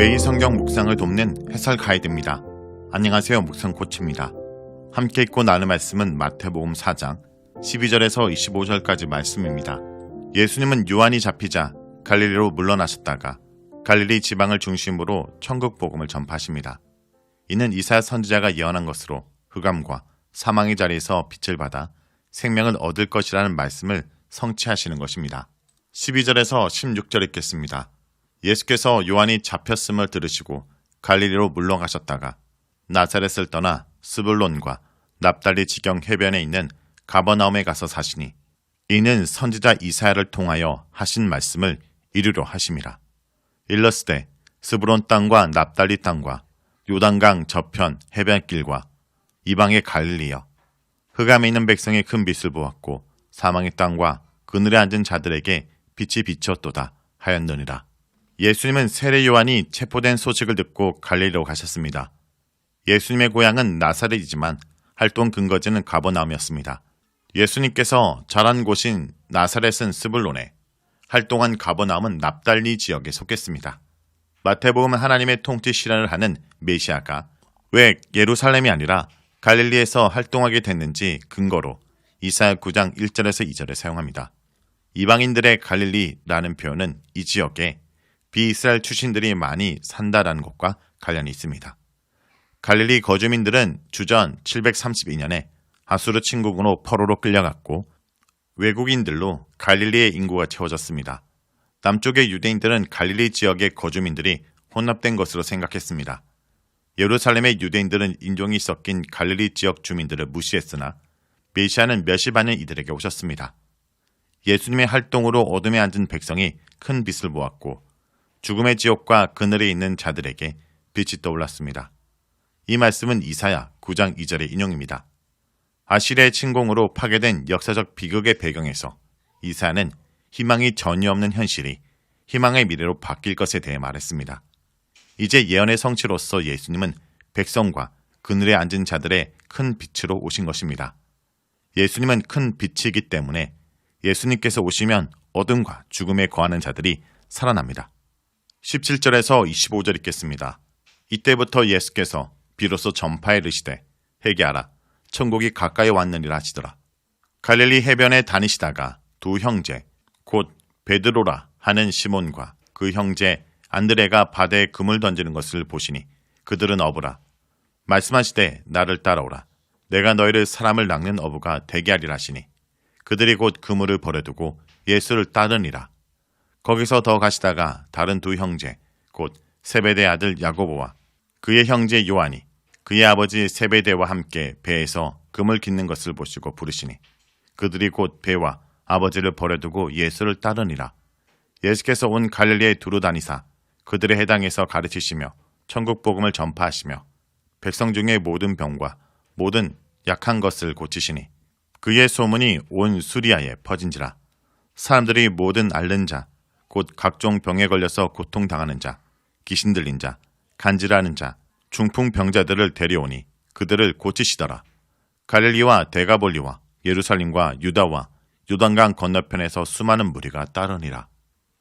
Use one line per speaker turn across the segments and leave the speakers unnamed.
매일 성경 묵상을 돕는 해설 가이드입니다. 안녕하세요. 묵상 코치입니다. 함께 읽고 나눌 말씀은 마태복음 4장 12절에서 25절까지 말씀입니다. 예수님은 요한이 잡히자 갈릴리로 물러나셨다가 갈릴리 지방을 중심으로 천국 복음을 전파하십니다. 이는 이사야 선지자가 예언한 것으로 흑암과 사망의 자리에서 빛을 받아 생명을 얻을 것이라는 말씀을 성취하시는 것입니다. 12절에서 16절 읽겠습니다. 예수께서 요한이 잡혔음을 들으시고 갈릴리로 물러가셨다가 나사렛을 떠나 스불론과 납달리 지경 해변에 있는 가버나움에 가서 사시니 이는 선지자 이사야를 통하여 하신 말씀을 이루려 하심이라. 일러스되 스불론 땅과 납달리 땅과 요단강 저편 해변길과 이방의 갈릴리여, 흑암에 있는 백성의 큰 빛을 보았고 사망의 땅과 그늘에 앉은 자들에게 빛이 비쳤도다 하였느니라. 예수님은 세례 요한이 체포된 소식을 듣고 갈릴리로 가셨습니다. 예수님의 고향은 나사렛이지만 활동 근거지는 가버나움이었습니다. 예수님께서 자란 곳인 나사렛은 스불론에, 활동한 가버나움은 납달리 지역에 속했습니다. 마태복음은 하나님의 통치 실현을 하는 메시아가 왜 예루살렘이 아니라 갈릴리에서 활동하게 됐는지 근거로 이사야 9장 1절에서 2절에 사용합니다. 이방인들의 갈릴리라는 표현은 이 지역에 비이스라엘 출신들이 많이 산다라는 것과 관련이 있습니다. 갈릴리 거주민들은 주전 732년에 아수르 침공으로 포로로 끌려갔고 외국인들로 갈릴리의 인구가 채워졌습니다. 남쪽의 유대인들은 갈릴리 지역의 거주민들이 혼합된 것으로 생각했습니다. 예루살렘의 유대인들은 인종이 섞인 갈릴리 지역 주민들을 무시했으나 메시아는 몇십 안은 이들에게 오셨습니다. 예수님의 활동으로 어둠에 앉은 백성이 큰 빛을 보았고 죽음의 지옥과 그늘에 있는 자들에게 빛이 떠올랐습니다. 이 말씀은 이사야 9장 2절의 인용입니다. 아시리아의 침공으로 파괴된 역사적 비극의 배경에서 이사야는 희망이 전혀 없는 현실이 희망의 미래로 바뀔 것에 대해 말했습니다. 이제 예언의 성취로서 예수님은 백성과 그늘에 앉은 자들의 큰 빛으로 오신 것입니다. 예수님은 큰 빛이기 때문에 예수님께서 오시면 어둠과 죽음에 거하는 자들이 살아납니다. 17절에서 25절 읽겠습니다. 이때부터 예수께서 비로소 전파에 이르시되 회개하라, 천국이 가까이 왔느니라 하시더라. 갈릴리 해변에 다니시다가 두 형제 곧 베드로라 하는 시몬과 그 형제 안드레가 바다에 금을 던지는 것을 보시니 그들은 어부라. 말씀하시되 나를 따라오라. 내가 너희를 사람을 낚는 어부가 되게 하리라 하시니 그들이 곧 그물을 버려두고 예수를 따르니라. 거기서 더 가시다가 다른 두 형제 곧 세베대 아들 야고보와 그의 형제 요한이 그의 아버지 세베대와 함께 배에서 금을 깃는 것을 보시고 부르시니 그들이 곧 배와 아버지를 버려두고 예수를 따르니라. 예수께서 온 갈릴리에 두루 다니사 그들의 해당에서 가르치시며 천국 복음을 전파하시며 백성 중의 모든 병과 모든 약한 것을 고치시니 그의 소문이 온 수리아에 퍼진지라. 사람들이 모든 앓는 자 곧 각종 병에 걸려서 고통당하는 자, 귀신 들린 자, 간질하는 자, 중풍병자들을 데려오니 그들을 고치시더라. 갈릴리와 데가볼리와 예루살렘과 유다와 요단강 건너편에서 수많은 무리가 따르니라.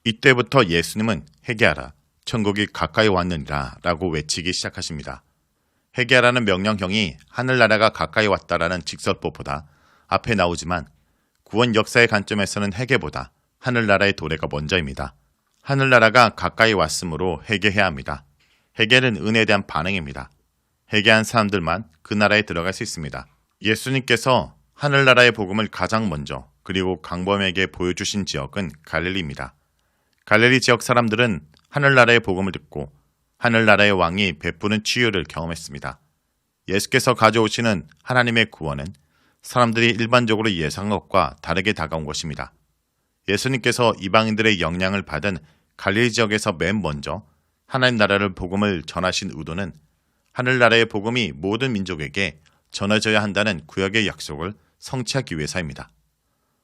이때부터 예수님은 회개하라, 천국이 가까이 왔느니라 라고 외치기 시작하십니다. 회개하라는 명령형이 하늘나라가 가까이 왔다라는 직설법보다 앞에 나오지만 구원 역사의 관점에서는 회개보다 하늘나라의 도래가 먼저입니다. 하늘나라가 가까이 왔으므로 회개해야 합니다. 회개는 은혜에 대한 반응입니다. 회개한 사람들만 그 나라에 들어갈 수 있습니다. 예수님께서 하늘나라의 복음을 가장 먼저 그리고 강범에게 보여주신 지역은 갈릴리입니다. 갈릴리 지역 사람들은 하늘나라의 복음을 듣고 하늘나라의 왕이 베푸는 치유를 경험했습니다. 예수께서 가져오시는 하나님의 구원은 사람들이 일반적으로 예상한 것과 다르게 다가온 것입니다. 예수님께서 이방인들의 영향을 받은 갈릴리 지역에서 맨 먼저 하나님 나라를 복음을 전하신 의도는 하늘나라의 복음이 모든 민족에게 전해져야 한다는 구약의 약속을 성취하기 위해서입니다.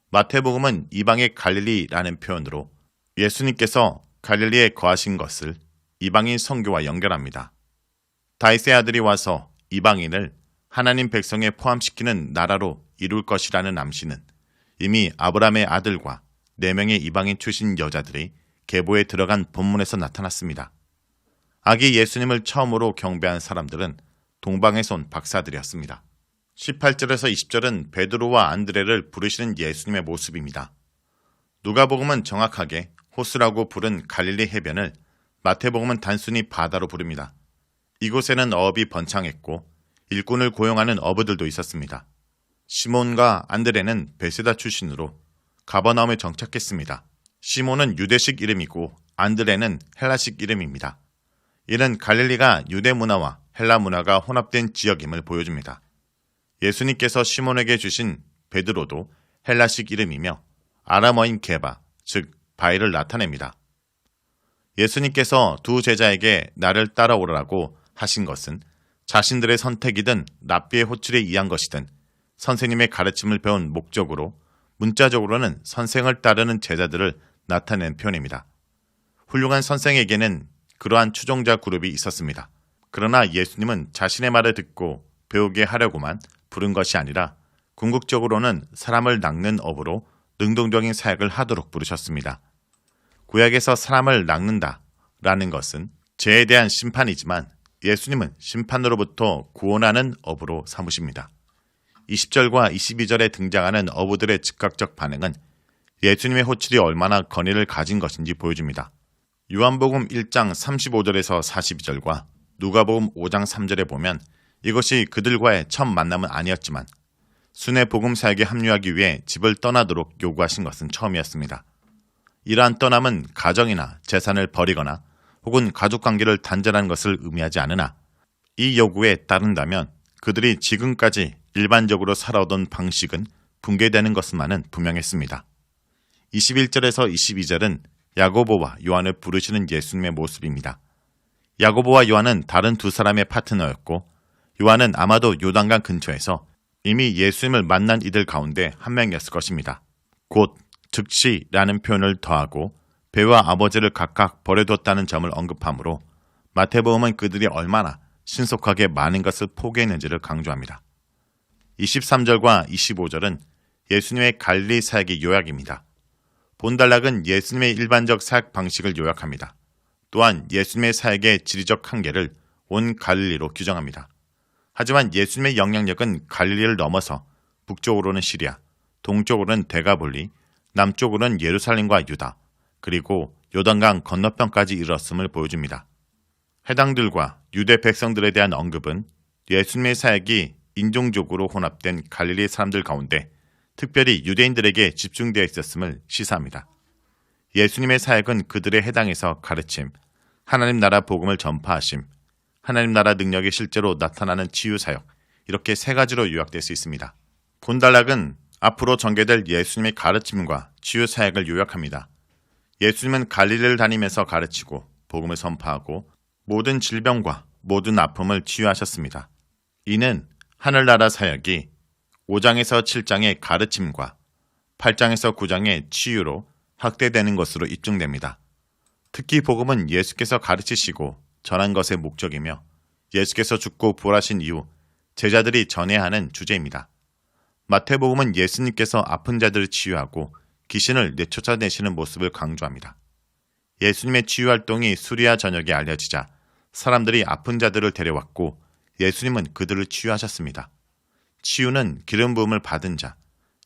마태복음은 이방의 갈릴리라는 표현으로 예수님께서 갈릴리에 거하신 것을 이방인 선교와 연결합니다. 다윗의 아들이 와서 이방인을 하나님 백성에 포함시키는 나라로 이룰 것이라는 암시는 이미 아브라함의 아들과 4명의 이방인 출신 여자들이 계보에 들어간 본문에서 나타났습니다. 아기 예수님을 처음으로 경배한 사람들은 동방에서 온 박사들이었습니다. 18절에서 20절은 베드로와 안드레를 부르시는 예수님의 모습입니다. 누가복음은 정확하게 호수라고 부른 갈릴리 해변을, 마태복음은 단순히 바다로 부릅니다. 이곳에는 어업이 번창했고 일꾼을 고용하는 어부들도 있었습니다. 시몬과 안드레는 베세다 출신으로 가버나움에 정착했습니다. 시몬은 유대식 이름이고 안드레는 헬라식 이름입니다. 이는 갈릴리가 유대 문화와 헬라 문화가 혼합된 지역임을 보여줍니다. 예수님께서 시몬에게 주신 베드로도 헬라식 이름이며 아람어인 게바, 즉 바위를 나타냅니다. 예수님께서 두 제자에게 나를 따라오라고 하신 것은 자신들의 선택이든 랍비의 호출에 의한 것이든 선생님의 가르침을 배운 목적으로 문자적으로는 선생을 따르는 제자들을 나타낸 표현입니다. 훌륭한 선생에게는 그러한 추종자 그룹이 있었습니다. 그러나 예수님은 자신의 말을 듣고 배우게 하려고만 부른 것이 아니라 궁극적으로는 사람을 낚는 업으로 능동적인 사역을 하도록 부르셨습니다. 구약에서 사람을 낚는다라는 것은 죄에 대한 심판이지만 예수님은 심판으로부터 구원하는 업으로 삼으십니다. 20절과 22절에 등장하는 어부들의 즉각적 반응은 예수님의 호출이 얼마나 권위를 가진 것인지 보여줍니다. 요한복음 1장 35절에서 42절과 누가복음 5장 3절에 보면 이것이 그들과의 첫 만남은 아니었지만 순회 복음 사역에 합류하기 위해 집을 떠나도록 요구하신 것은 처음이었습니다. 이러한 떠남은 가정이나 재산을 버리거나 혹은 가족관계를 단절하는 것을 의미하지 않으나 이 요구에 따른다면 그들이 지금까지 일반적으로 살아오던 방식은 붕괴되는 것만은 분명했습니다. 21절에서 22절은 야고보와 요한을 부르시는 예수님의 모습입니다. 야고보와 요한은 다른 두 사람의 파트너였고 요한은 아마도 요단강 근처에서 이미 예수님을 만난 이들 가운데 한 명이었을 것입니다. 곧 즉시라는 표현을 더하고 배와 아버지를 각각 버려뒀다는 점을 언급하므로 마태복음은 그들이 얼마나 신속하게 많은 것을 포기했는지를 강조합니다. 23절과 25절은 예수님의 갈릴리 사역의 요약입니다. 본달락은 예수님의 일반적 사역 방식을 요약합니다. 또한 예수님의 사역의 지리적 한계를 온 갈릴리로 규정합니다. 하지만 예수님의 영향력은 갈릴리를 넘어서 북쪽으로는 시리아, 동쪽으로는 데가볼리, 남쪽으로는 예루살렘과 유다, 그리고 요단강 건너편까지 이르렀음을 보여줍니다. 해당들과 유대 백성들에 대한 언급은 예수님의 사역이 인종적으로 혼합된 갈릴리 사람들 가운데 특별히 유대인들에게 집중되어 있었음을 시사합니다. 예수님의 사역은 그들의 해당에서 가르침, 하나님 나라 복음을 전파하심, 하나님 나라 능력이 실제로 나타나는 치유 사역, 이렇게 세 가지로 요약될 수 있습니다. 본달락은 앞으로 전개될 예수님의 가르침과 치유 사역을 요약합니다. 예수님은 갈릴리를 다니면서 가르치고 복음을 선포하고 모든 질병과 모든 아픔을 치유하셨습니다. 이는 하늘나라 사역이 5장에서 7장의 가르침과 8장에서 9장의 치유로 확대되는 것으로 입증됩니다. 특히 복음은 예수께서 가르치시고 전한 것의 목적이며 예수께서 죽고 부활하신 이후 제자들이 전해야 하는 주제입니다. 마태복음은 예수님께서 아픈 자들을 치유하고 귀신을 내쫓아내시는 모습을 강조합니다. 예수님의 치유 활동이 수리아 전역에 알려지자 사람들이 아픈 자들을 데려왔고 예수님은 그들을 치유하셨습니다. 치유는 기름 부음을 받은 자,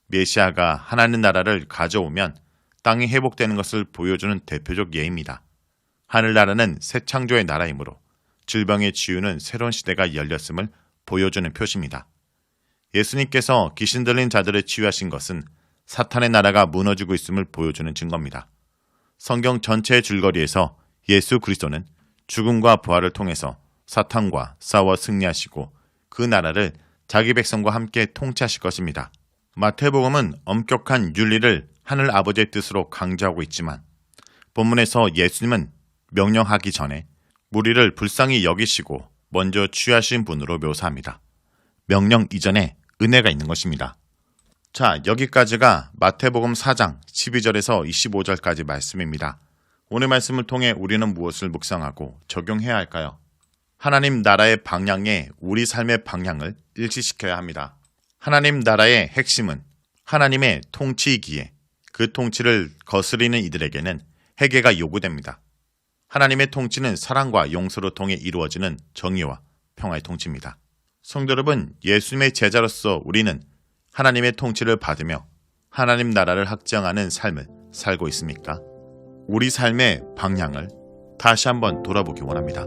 메시아가 하나님 나라를 가져오면 땅이 회복되는 것을 보여주는 대표적 예입니다. 하늘나라는 새 창조의 나라이므로 질병의 치유는 새로운 시대가 열렸음을 보여주는 표시입니다. 예수님께서 귀신 들린 자들을 치유하신 것은 사탄의 나라가 무너지고 있음을 보여주는 증거입니다. 성경 전체의 줄거리에서 예수 그리스도는 죽음과 부활을 통해서 사탄과 싸워 승리하시고 그 나라를 자기 백성과 함께 통치하실 것입니다. 마태복음은 엄격한 윤리를 하늘 아버지의 뜻으로 강조하고 있지만 본문에서 예수님은 명령하기 전에 무리를 불쌍히 여기시고 먼저 치유하신 분으로 묘사합니다. 명령 이전에 은혜가 있는 것입니다. 자, 여기까지가 마태복음 4장 12절에서 25절까지 말씀입니다. 오늘 말씀을 통해 우리는 무엇을 묵상하고 적용해야 할까요? 하나님 나라의 방향에 우리 삶의 방향을 일치시켜야 합니다. 하나님 나라의 핵심은 하나님의 통치이기에 그 통치를 거스리는 이들에게는 회개가 요구됩니다. 하나님의 통치는 사랑과 용서로 통해 이루어지는 정의와 평화의 통치입니다. 성도 여러분, 예수님의 제자로서 우리는 하나님의 통치를 받으며 하나님 나라를 확장하는 삶을 살고 있습니까? 우리 삶의 방향을 다시 한번 돌아보기 원합니다.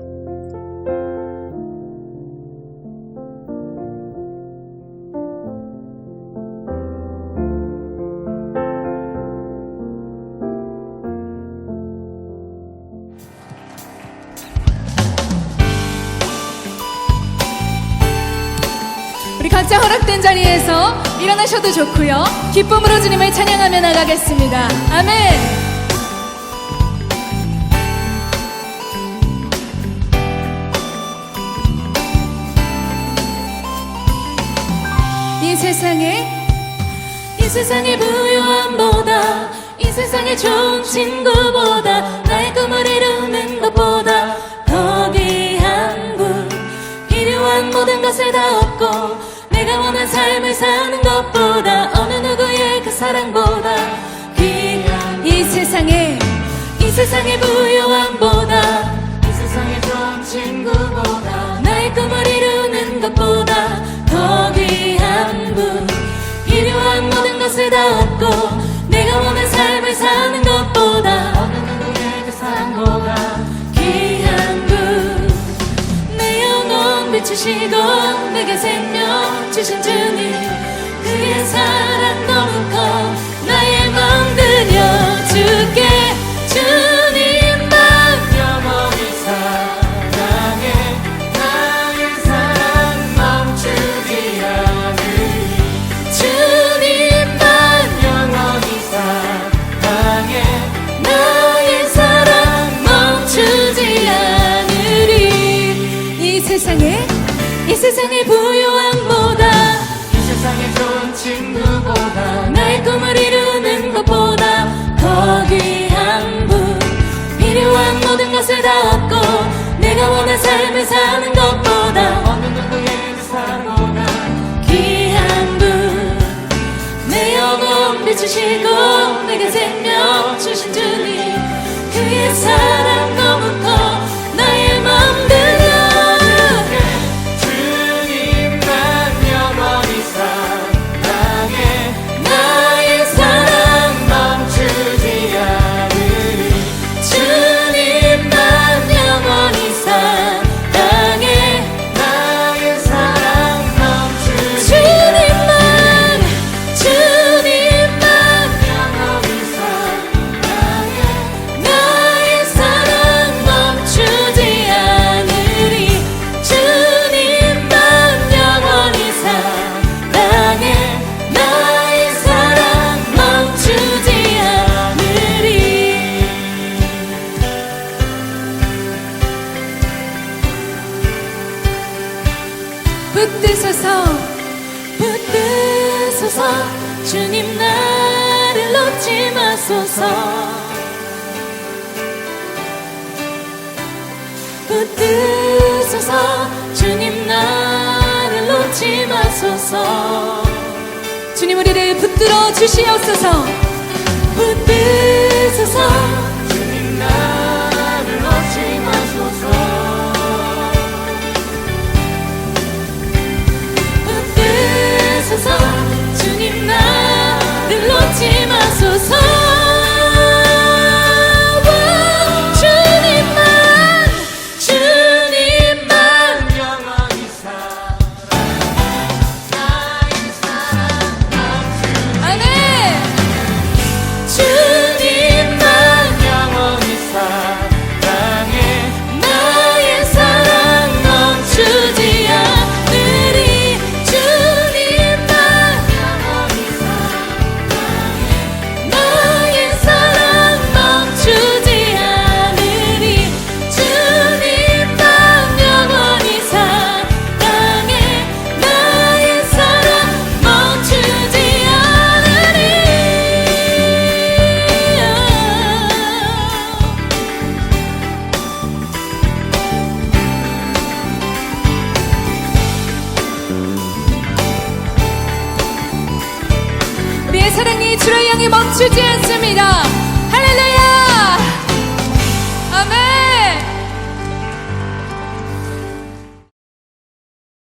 우리 각자 허락된 자리에서 일어나셔도 좋고요. 기쁨으로 주님을 찬양하며 나가겠습니다. 아멘. 이 세상의 부요함보다, 이 세상의 좋은 친구보다, 나의 꿈을 이루는 것보다 더 귀한 분, 필요한 모든 것을 다 얻고 내가 원한 삶을 사는 것보다, 어느 누구의 그 사랑보다 귀한 이 세상의 부요함보다, 이 세상의 좋은 친구보다, 나의 꿈을 이루는 것보다 더 귀한 분, 필요한 모든 것을 다 얻고 내가 원한 삶을 사는 것보다, 어느 누구의 그 사랑보다 귀한 분, 내 영혼 비추시고 내게 생명 주신 주님, 그의 사랑 너무 커 나의 맘 들려줄게. 주님만 영원히 사랑해, 나의 사랑 멈추지 않으리. 주님만 영원히 사랑해, 나의 사랑 멈추지 않으리. 이 세상의 부요함보다, 이 세상의 좋은 친구보다, 나의 꿈을 이루는 것보다 더 귀한 분, 필요한 모든 것을 다 얻고 내가 원한 삶을 사는 것보다, 어느 누구의 그 사랑보다 귀한 분, 내 영혼 비추시고 내게 생명 주신 주님, 그의 사랑 너무 커 나의 맘 들려줄게. 주님만 영원히 사랑해, 나의 사랑 멈추지 않으리. 주님만 영원히 사랑해, 나의 사랑 멈추지 않으리. 주님만 영원히 사랑해, 나의 사랑 멈추지 않으리. 주님만 영원히 사랑해, 나의 사랑 멈추지 않으리. 붙드소서 주님 나를 놓지 마소서. 붙드소서 주님 나를 놓지 마소서. 주님 우리를 붙들어 주시옵소서. 붙드소서 주님 나를 놓지 마소서. 붙드소서 주님 나를 놓지 마소서. 우리의 사랑이 주를 향해 멈추지 않습니다. 할렐루야.